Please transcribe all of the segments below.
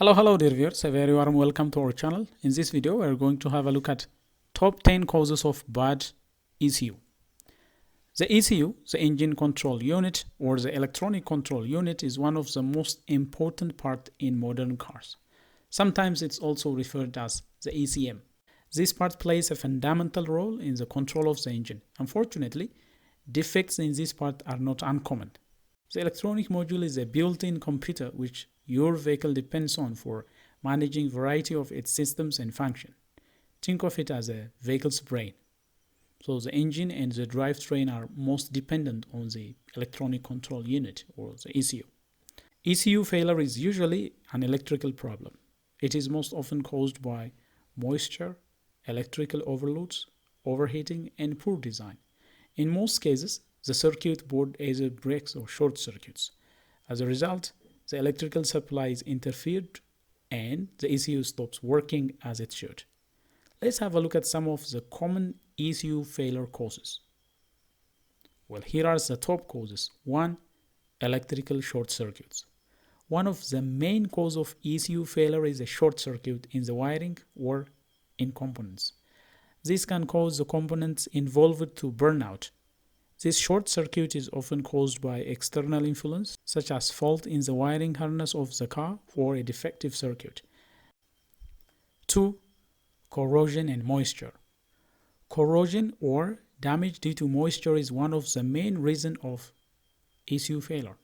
Hello dear viewers, a very warm welcome to our channel. In this video we are going to have a look at top 10 causes of bad ECU. The ECU, the engine control unit or the electronic control unit, is one of the most important part in modern cars. Sometimes it's also referred as the ECM. This part plays a fundamental role in the control of the engine. Unfortunately, defects in this part are not uncommon. The electronic module is a built-in computer which your vehicle depends on for managing a variety of its systems and functions. Think of it as a vehicle's brain. So the engine and the drivetrain are most dependent on the electronic control unit or the ECU. ECU failure is usually an electrical problem. It is most often caused by moisture, electrical overloads, overheating, and poor design. In most cases, the circuit board either breaks or short circuits. As a result, the electrical supply is interfered and the ECU stops working as it should. Let's have a look at some of the common ECU failure causes. Well, here are the top causes. 1. Electrical short circuits. One of the main causes of ECU failure is a short circuit in the wiring or in components. This can cause the components involved to burn out. This short circuit is often caused by external influence, such as fault in the wiring harness of the car or a defective circuit. 2. Corrosion and moisture. Corrosion or damage due to moisture is one of the main reasons of ECU failure.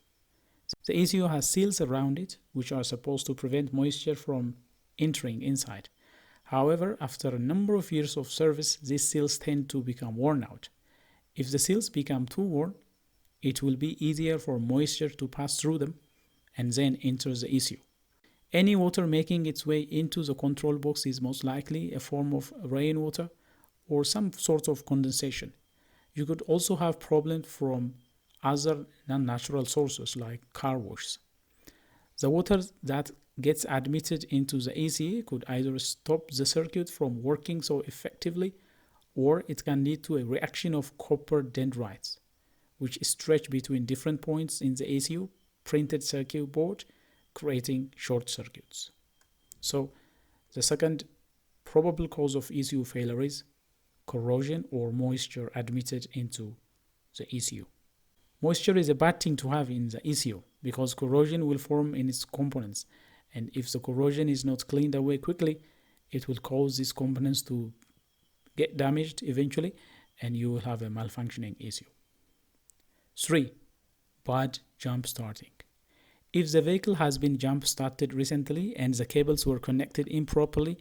The ECU has seals around it, which are supposed to prevent moisture from entering inside. However, after a number of years of service, these seals tend to become worn out. If the seals become too worn, it will be easier for moisture to pass through them and then enter the ECU. Any water making its way into the control box is most likely a form of rainwater or some sort of condensation. You could also have problems from other non-natural sources like car washes. The water that gets admitted into the ECU could either stop the circuit from working so effectively, or it can lead to a reaction of copper dendrites, which stretch between different points in the ECU printed circuit board, creating short circuits. So, the second probable cause of ECU failure is corrosion or moisture admitted into the ECU. Moisture is a bad thing to have in the ECU because corrosion will form in its components, and if the corrosion is not cleaned away quickly, it will cause these components to get damaged eventually, and you will have a malfunctioning ECU. 3. Bad jump starting. If the vehicle has been jump started recently and the cables were connected improperly,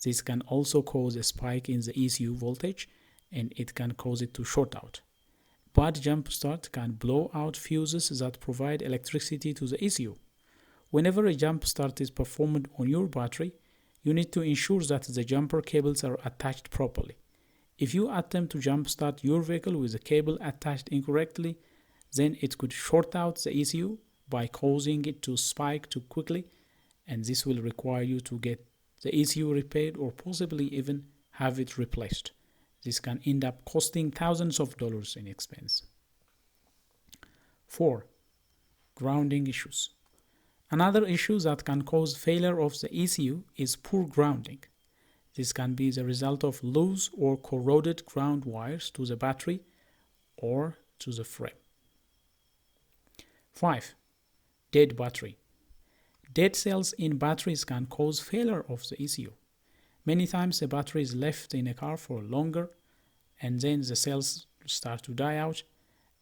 this can also cause a spike in the ECU voltage and it can cause it to short out. Bad jump start can blow out fuses that provide electricity to the ECU. Whenever a jump start is performed on your battery, you need to ensure that the jumper cables are attached properly. If you attempt to jump start your vehicle with a cable attached incorrectly, then it could short out the ECU by causing it to spike too quickly, and this will require you to get the ECU repaired or possibly even have it replaced. This can end up costing thousands of dollars in expense. 4. Grounding issues. Another issue that can cause failure of the ECU is poor grounding. This can be the result of loose or corroded ground wires to the battery or to the frame. 5. Dead battery. Dead cells in batteries can cause failure of the ECU. Many times the battery is left in a car for longer and then the cells start to die out,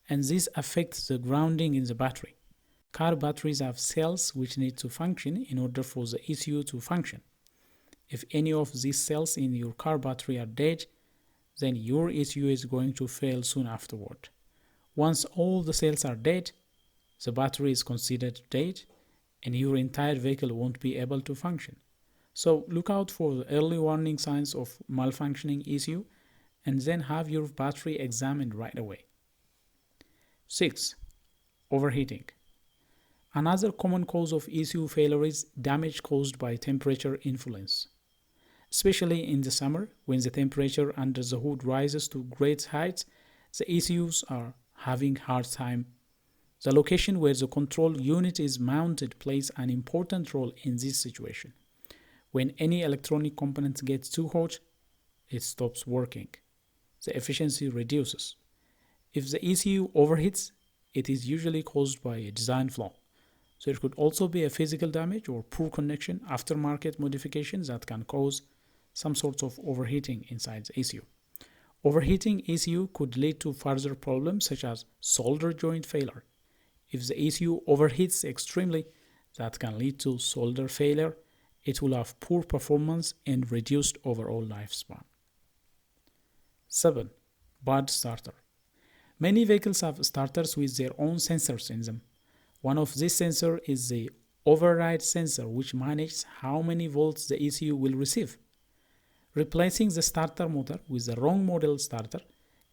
and this affects the grounding in the battery. Car batteries have cells which need to function in order for the ECU to function. If any of these cells in your car battery are dead, then your ECU is going to fail soon afterward. Once all the cells are dead, the battery is considered dead and your entire vehicle won't be able to function. So look out for the early warning signs of malfunctioning ECU and then have your battery examined right away. 6. Overheating. Another common cause of ECU failure is damage caused by temperature influence. Especially in the summer, when the temperature under the hood rises to great heights, the ECUs are having hard time The location where the control unit is mounted plays an important role in this situation. When any electronic component gets too hot, it stops working. The efficiency reduces. If the ECU overheats, it is usually caused by a design flaw. So it could also be a physical damage or poor connection, aftermarket modifications that can cause some sorts of overheating inside the ECU. Overheating ECU could lead to further problems such as solder joint failure. If the ECU overheats extremely, that can lead to solder failure. It will have poor performance and reduced overall lifespan. 7. Bad starter. Many vehicles have starters with their own sensors in them. One of these sensors is the override sensor, which manages how many volts the ECU will receive. Replacing the starter motor with the wrong model starter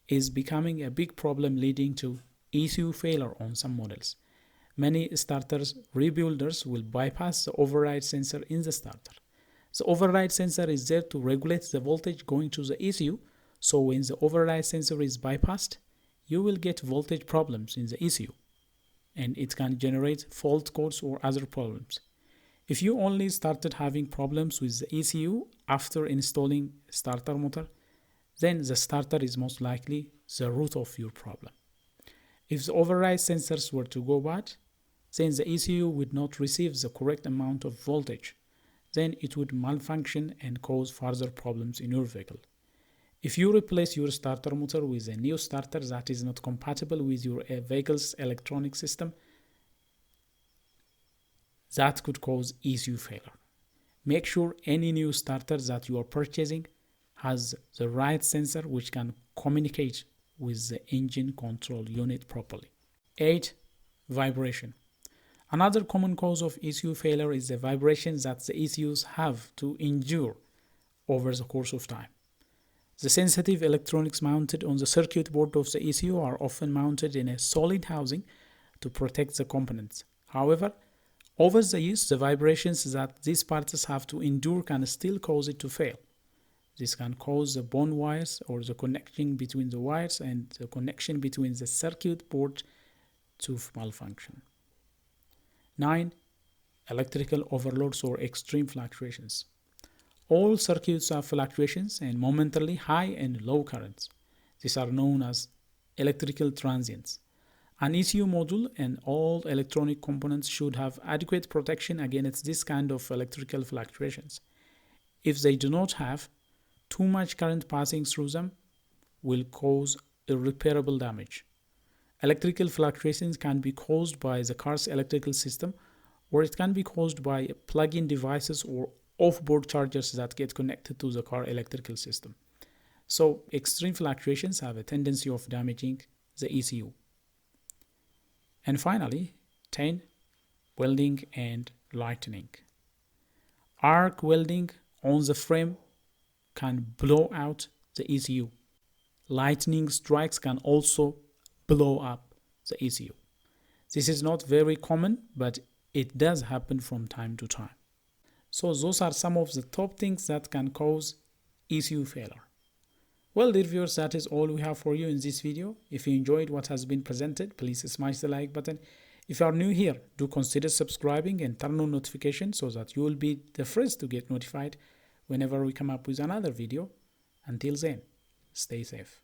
is becoming a big problem, leading to ECU failure on some models. Many starters rebuilders will bypass the override sensor in the starter. The override sensor is there to regulate the voltage going to the ECU, so when the override sensor is bypassed, you will get voltage problems in the ECU, and it can generate fault codes or other problems. If you only started having problems with the ECU after installing starter motor, then the starter is most likely the root of your problem. If the override sensors were to go bad, then the ECU would not receive the correct amount of voltage. Then it would malfunction and cause further problems in your vehicle. If you replace your starter motor with a new starter that is not compatible with your vehicle's electronic system, that could cause ECU failure. Make sure any new starter that you are purchasing has the right sensor which can communicate with the engine control unit properly. 8. Vibration. Another common cause of ECU failure is the vibrations that the ECUs have to endure over the course of time. The sensitive electronics mounted on the circuit board of the ECU are often mounted in a solid housing to protect the components. However, over the years, the vibrations that these parts have to endure can still cause it to fail. This can cause the bond wires or the connection between the wires and the connection between the circuit board to malfunction. 9. Electrical overloads or extreme fluctuations. All circuits have fluctuations and momentarily high and low currents. These are known as electrical transients. An ECU module and all electronic components should have adequate protection against this kind of electrical fluctuations. If they do not have, too much current passing through them will cause irreparable damage. Electrical fluctuations can be caused by the car's electrical system, or it can be caused by plug-in devices or off-board chargers that get connected to the car electrical system. So extreme fluctuations have a tendency of damaging the ECU. And finally, 10. Welding and lightning. Arc welding on the frame can blow out the ECU. Lightning strikes can also blow up the ECU. This is not very common, but it does happen from time to time. So those are some of the top things that can cause ECU failure. Well, dear viewers, that is all we have for you in this video. If you enjoyed what has been presented, please smash the like button. If you are new here, do consider subscribing and turn on notifications so that you will be the first to get notified whenever we come up with another video. Until then, stay safe.